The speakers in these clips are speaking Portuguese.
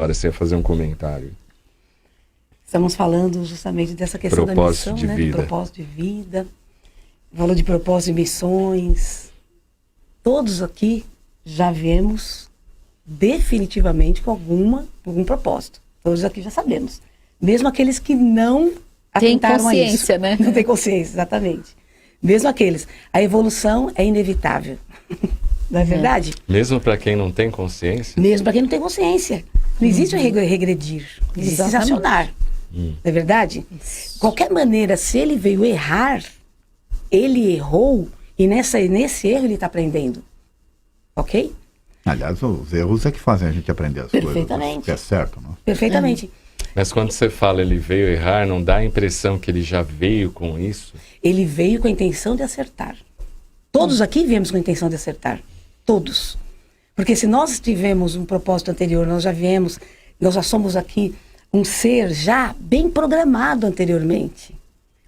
Agora você ia fazer um comentário. Estamos falando justamente dessa questão Propósito da missão, de né? vida. Do propósito de vida. Falou de propósito de missões. Todos aqui já viemos definitivamente com algum propósito. Todos aqui já sabemos. Mesmo aqueles que não tem atentaram a isso. consciência, né? Não tem consciência, exatamente. Mesmo aqueles. A evolução é inevitável. Não é verdade? Mesmo para quem não tem consciência? Mesmo para quem não tem consciência. Não existe regredir. Existe acionar. Não é verdade? Qualquer maneira, se ele veio errar, ele errou e nesse erro ele está aprendendo. Ok? Aliás, os erros é que fazem a gente aprender as coisas. Perfeitamente. Que é certo, não? Perfeitamente. Mas quando você fala ele veio errar, não dá a impressão que ele já veio com isso? Ele veio com a intenção de acertar. Todos aqui viemos com a intenção de acertar. Todos. Porque se nós tivemos um propósito anterior, nós já somos aqui um ser já bem programado anteriormente.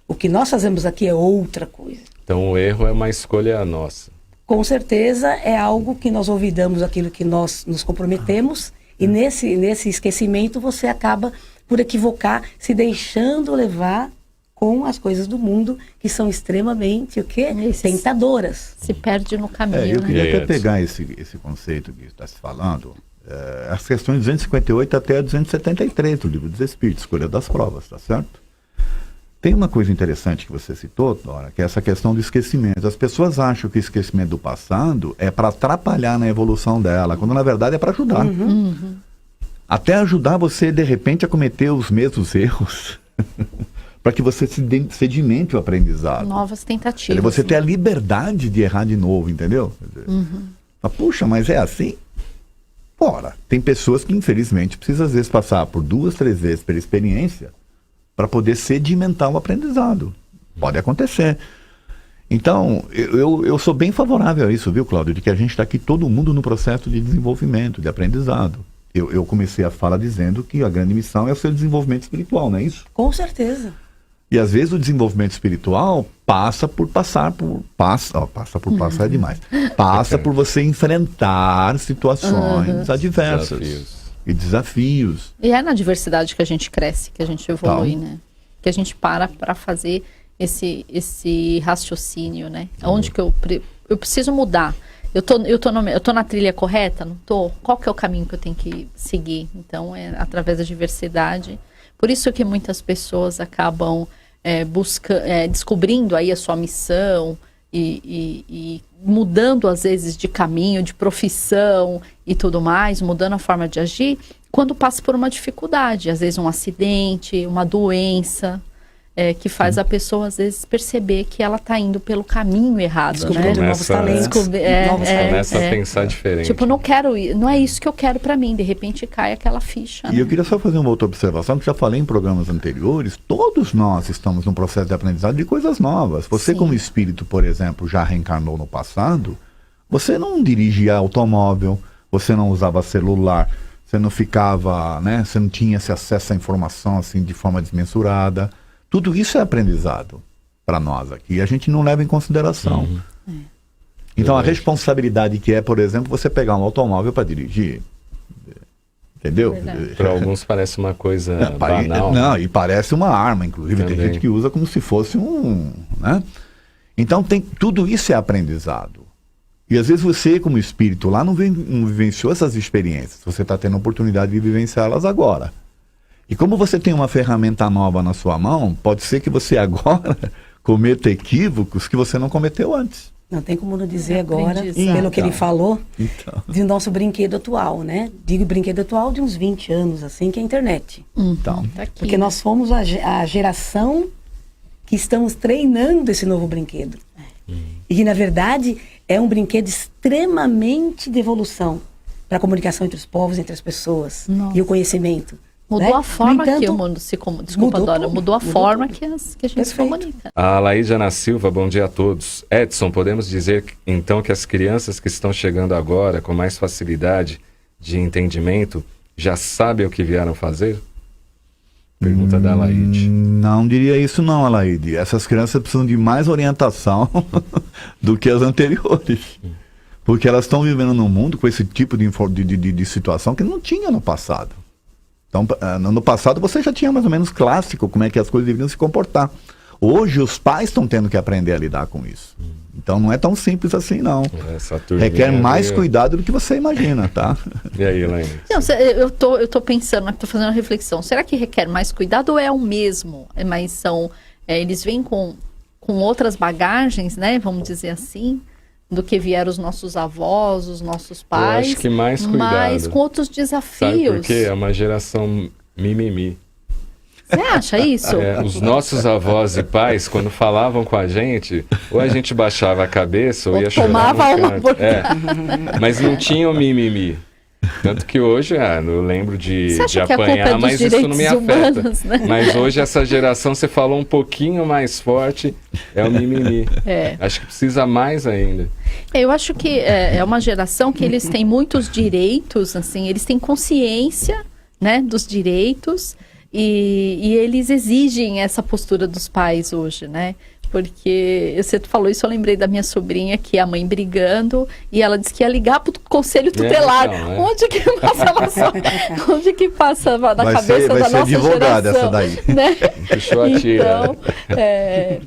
O que nós fazemos aqui é outra coisa. Então o erro é uma escolha nossa. Com certeza é algo que nós olvidamos aquilo que nós nos comprometemos e nesse esquecimento você acaba por equivocar, se deixando levar com as coisas do mundo que são extremamente tentadoras. Se perde no caminho. Eu queria né? até pegar esse conceito que está se falando, as questões 258 até 273 do Livro dos Espíritos, Escolha das Provas, tá certo? Tem uma coisa interessante que você citou, Dora, que é essa questão do esquecimento. As pessoas acham que o esquecimento do passado é para atrapalhar na evolução dela, quando na verdade é para ajudar. Até ajudar você, de repente, a cometer os mesmos erros, para que você sedimente o aprendizado. Novas tentativas. Para você ter a liberdade de errar de novo, entendeu? Mas, puxa, mas é assim? Ora, tem pessoas que, infelizmente, precisam, às vezes, passar por 2, 3 vezes pela experiência para poder sedimentar o aprendizado. Pode acontecer. Então, eu sou bem favorável a isso, viu, Cláudio? De que a gente está aqui todo mundo no processo de desenvolvimento, de aprendizado. Eu comecei a fala dizendo que a grande missão é o seu desenvolvimento espiritual, não é isso? Com certeza. E às vezes o desenvolvimento espiritual passa por passar é demais. Passa por você enfrentar situações adversas. E desafios. E é na diversidade que a gente cresce, que a gente evolui, né? Que a gente para fazer esse raciocínio, né? Onde que eu preciso mudar? Eu tô na trilha correta? Não tô? Qual que é o caminho que eu tenho que seguir? Então, é através da diversidade. Por isso que muitas pessoas acabam descobrindo aí a sua missão e mudando, às vezes, de caminho, de profissão e tudo mais, mudando a forma de agir, quando passa por uma dificuldade, às vezes um acidente, uma doença, que faz a pessoa, às vezes, perceber que ela está indo pelo caminho errado, Descobrindo novos talentos. Começa a pensar diferente. Tipo, não é isso que eu quero para mim, de repente cai aquela ficha. E eu queria só fazer uma outra observação, que já falei em programas anteriores, todos nós estamos num processo de aprendizado de coisas novas. Você, como espírito, por exemplo, já reencarnou no passado, você não dirigia automóvel, você não usava celular, você não ficava, né, você não tinha esse acesso à informação assim de forma desmensurada. Tudo isso é aprendizado para nós aqui. A gente não leva em consideração. Então, a responsabilidade que é, por exemplo, você pegar um automóvel para dirigir. Entendeu? Para alguns parece uma coisa banal. Não, e parece uma arma, inclusive. Também. Tem gente que usa como se fosse né? Então, tudo isso é aprendizado. E às vezes você, como espírito lá, não vivenciou essas experiências. Você está tendo a oportunidade de vivenciá-las agora. E como você tem uma ferramenta nova na sua mão, pode ser que você agora cometa equívocos que você não cometeu antes. Não tem como não dizer agora, pelo que ele falou, de nosso brinquedo atual, né? Digo brinquedo atual de uns 20 anos, assim, que é a internet. Então, Tá aqui, Porque nós fomos a geração que estamos treinando esse novo brinquedo. E que, na verdade, é um brinquedo extremamente de evolução para a comunicação entre os povos, entre as pessoas. Nossa. E o conhecimento. Mudou a forma No entanto, que o mundo se comunica. Desculpa, Dora. Mudou a forma que a gente se Perfeito. comunica. A Laíde Ana Silva, bom dia a todos. Edson, podemos dizer então que as crianças que estão chegando agora com mais facilidade de entendimento já sabem o que vieram fazer? Pergunta da Laíde. Não diria isso não, Alaide. Essas crianças precisam de mais orientação do que as anteriores. Porque elas estão vivendo num mundo com esse tipo de situação que não tinha no passado. Então, no passado você já tinha mais ou menos clássico como é que as coisas deveriam se comportar. Hoje os pais estão tendo que aprender a lidar com isso. Então não é tão simples assim, não. Requer mais cuidado do que você imagina, tá? E aí, Elaine? Não, eu tô pensando, estou fazendo uma reflexão. Será que requer mais cuidado ou é o mesmo? Mas eles vêm com outras bagagens, né? Vamos dizer assim, do que vieram os nossos avós, os nossos pais. Eu acho que mais cuidado. Mas com outros desafios. Sabe por quê? É uma geração mimimi. Você acha isso? Os nossos avós e pais, quando falavam com a gente, ou a gente baixava a cabeça ou ia chorar tomava no uma canto. Mas não tinha o mimimi. Tanto que hoje, eu lembro de apanhar, mas isso não me afeta. Humanos, né? Mas hoje essa geração, você falou um pouquinho mais forte, é o mimimi. Acho que precisa mais ainda. Eu acho que é uma geração que eles têm muitos direitos, assim, eles têm consciência, né, dos direitos. E eles exigem essa postura dos pais hoje, né? Porque você falou isso, eu lembrei da minha sobrinha, que é a mãe brigando, e ela disse que ia ligar para o conselho tutelar. Onde que passa na cabeça da nossa geração? Essa daí. Né? Puxou a tira. Então,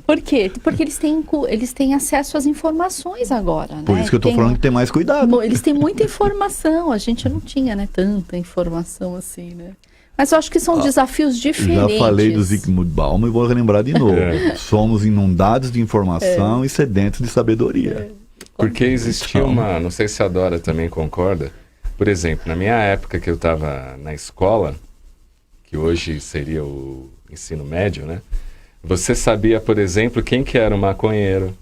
por quê? Porque eles têm acesso às informações agora. Por isso que eu estou falando que tem mais cuidado. Eles têm muita informação, a gente não tinha, né, tanta informação assim, né? Mas eu acho que são desafios diferentes. Já falei do Zygmunt Bauman e vou relembrar de novo. Somos inundados de informação e sedentos de sabedoria. Porque existia não sei se a Dora também concorda, por exemplo, na minha época que eu estava na escola, que hoje seria o ensino médio, né? Você sabia, por exemplo, quem que era o maconheiro,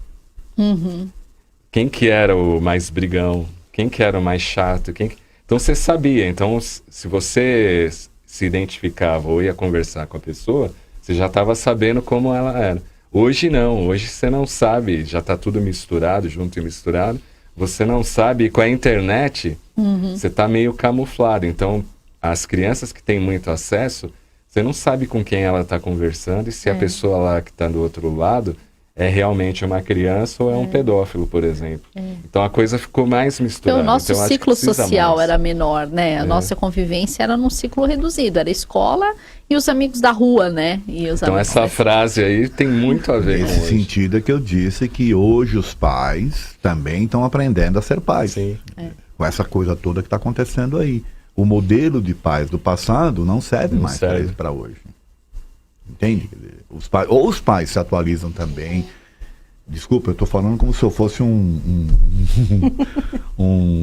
quem que era o mais brigão, quem que era o mais chato, Então você sabia, então se você se identificava ou ia conversar com a pessoa, você já estava sabendo como ela era. Hoje não, hoje você não sabe, já está tudo misturado, junto e misturado, você não sabe, e com a internet, você está meio camuflado. Então, as crianças que têm muito acesso, você não sabe com quem ela está conversando, e se a pessoa lá que está do outro lado é realmente uma criança ou é um pedófilo, por exemplo. Então a coisa ficou mais misturada. Então o nosso ciclo social era menor, né? A nossa convivência era num ciclo reduzido. Era a escola e os amigos da rua, né? Então essa frase aí tem muito a ver com Nesse sentido é que eu disse que hoje os pais também estão aprendendo a ser pais. Sim. Com essa coisa toda que está acontecendo aí. O modelo de pais do passado não serve mais para hoje. Entende? Os pais se atualizam também. Desculpa, eu estou falando como se eu fosse um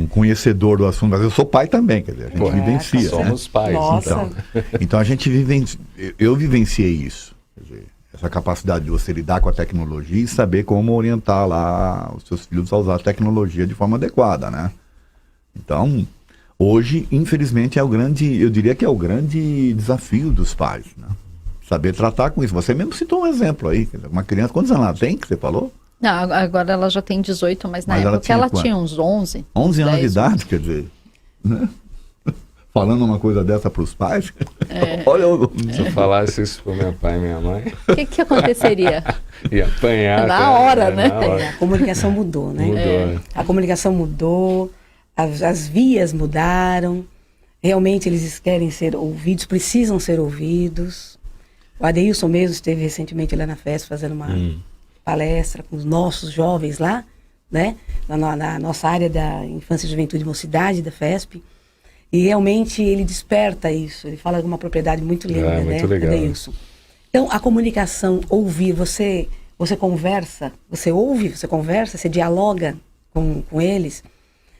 conhecedor do assunto, mas eu sou pai também, quer dizer, a gente vivencia. Somos pais. Então a gente eu vivenciei isso. Quer dizer, essa capacidade de você lidar com a tecnologia e saber como orientar lá os seus filhos a usar a tecnologia de forma adequada, né? Então, hoje, infelizmente, eu diria que é o grande desafio dos pais, né? Saber tratar com isso. Você mesmo citou um exemplo aí. Uma criança, quantos anos ela tem, que você falou? Não, agora ela já tem 18, mas na época ela tinha uns 11. 11 anos de idade, quer dizer, né? Falando uma coisa dessa para os pais. Olha, se eu falasse isso para meu pai e minha mãe, o que aconteceria? Ia apanhar. Na hora, né? A comunicação mudou, né? Mudou. A comunicação mudou, as vias mudaram. Realmente eles querem ser ouvidos, precisam ser ouvidos. O Adeilson mesmo esteve recentemente lá na FESP fazendo uma palestra com os nossos jovens lá, né? Na nossa área da infância, juventude e mocidade da FESP. E realmente ele desperta isso. Ele fala de uma propriedade muito linda, né? Muito legal. Adeilson. Então, a comunicação, ouvir, você conversa, você ouve, você conversa, você dialoga com eles.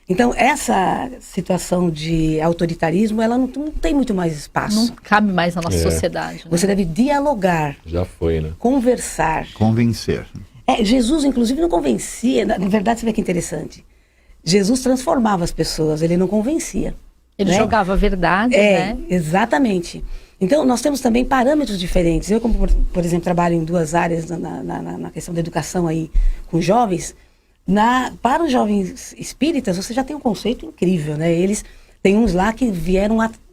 Então, essa situação de autoritarismo, ela não tem muito mais espaço. Não cabe mais na nossa sociedade. Né? Você deve dialogar. Já foi, né? Conversar. Convencer. Jesus, inclusive, não convencia. Na verdade, você vê que interessante. Jesus transformava as pessoas, ele não convencia. Ele jogava a verdade, né? Exatamente. Então, nós temos também parâmetros diferentes. Eu, como, por exemplo, trabalho em duas áreas na questão da educação aí com jovens. Para os jovens espíritas, você já tem um conceito incrível, né? Eles tem uns lá que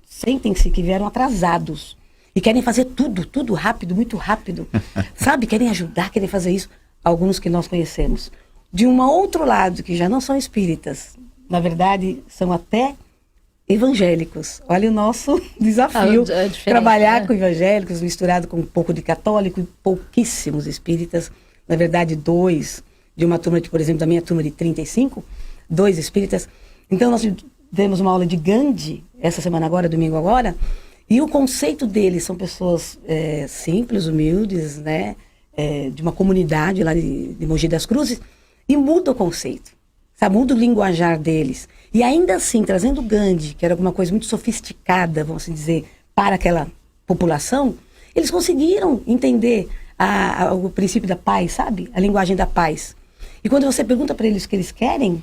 sentem-se que vieram atrasados e querem fazer tudo rápido, muito rápido, sabe? Querem ajudar, querem fazer isso. Alguns que nós conhecemos. De um outro lado, que já não são espíritas, na verdade, são até evangélicos. Olha o nosso desafio, trabalhar com evangélicos, misturado com um pouco de católico e pouquíssimos espíritas. Na verdade, 2, de uma turma, por exemplo, da minha turma de 35, 2 espíritas. Então, nós demos uma aula de Gandhi, essa semana agora, domingo agora, e o conceito deles são pessoas simples, humildes, né, de uma comunidade lá de Mogi das Cruzes, e muda o conceito, sabe? Muda o linguajar deles. E ainda assim, trazendo Gandhi, que era alguma coisa muito sofisticada, vamos assim dizer, para aquela população, eles conseguiram entender o princípio da paz, sabe? A linguagem da paz. E quando você pergunta para eles o que eles querem,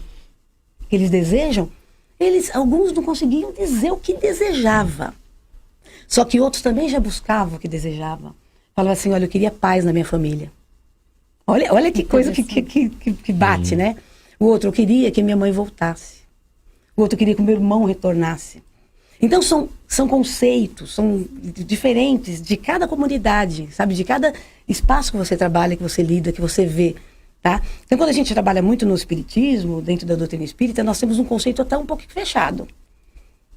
o que eles desejam, alguns não conseguiam dizer o que desejava. Só que outros também já buscavam o que desejavam. Falavam assim, olha, eu queria paz na minha família. Olha que coisa que bate, né? O outro, eu queria que minha mãe voltasse. O outro queria que o meu irmão retornasse. Então são conceitos, são diferentes de cada comunidade, sabe? De cada espaço que você trabalha, que você lida, que você vê, tá? Então quando a gente trabalha muito no espiritismo, dentro da doutrina espírita, nós temos um conceito até um pouco fechado,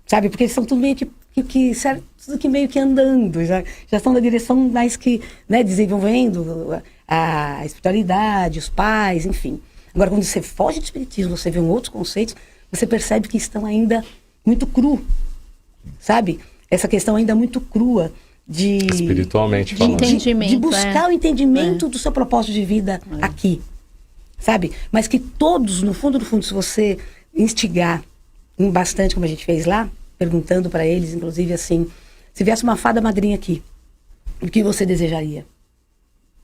sabe? Porque eles são tudo meio tudo que meio que andando, já estão na direção mais que, né, desenvolvendo a espiritualidade, os pais, enfim. Agora quando você foge do espiritismo, você vê outros conceitos, você percebe que estão ainda muito cru, sabe? Essa questão ainda muito crua espiritualmente falando. De buscar o entendimento do seu propósito de vida aqui, sabe? Mas que todos, no fundo, se você instigar bastante, como a gente fez lá, perguntando para eles, inclusive assim, se viesse uma fada madrinha aqui, o que você desejaria?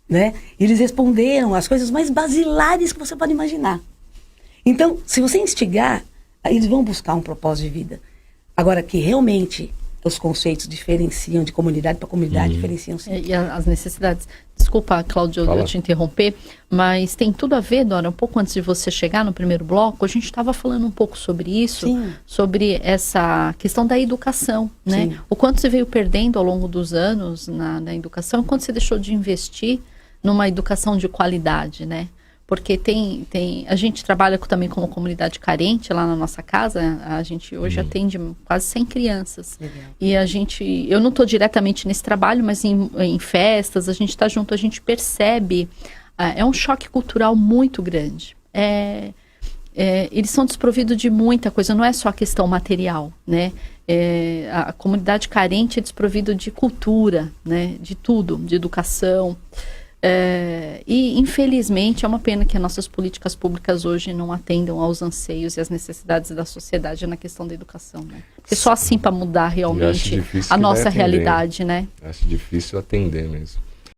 Né? E eles responderam as coisas mais basilares que você pode imaginar. Então, se você instigar, eles vão buscar um propósito de vida. Agora, que realmente os conceitos diferenciam de comunidade para comunidade, diferenciam sim. E as necessidades. Desculpa, Cláudio, eu te interromper, mas tem tudo a ver, Dora, um pouco antes de você chegar no primeiro bloco, a gente estava falando um pouco sobre isso, sobre essa questão da educação, né? Sim. O quanto você veio perdendo ao longo dos anos na educação, o quanto você deixou de investir numa educação de qualidade, né? Porque a gente trabalha também como comunidade carente lá na nossa casa, a gente hoje atende quase 100 crianças. Legal. E eu não estou diretamente nesse trabalho, mas em festas, a gente está junto, a gente percebe, é um choque cultural muito grande. Eles são desprovidos de muita coisa, não é só a questão material, né? A comunidade carente é desprovida de cultura, né? De tudo, de educação. E infelizmente é uma pena que as nossas políticas públicas hoje não atendam aos anseios e às necessidades da sociedade na questão da educação, né? Porque só assim para mudar realmente a nossa realidade, né? Acho difícil atender mesmo.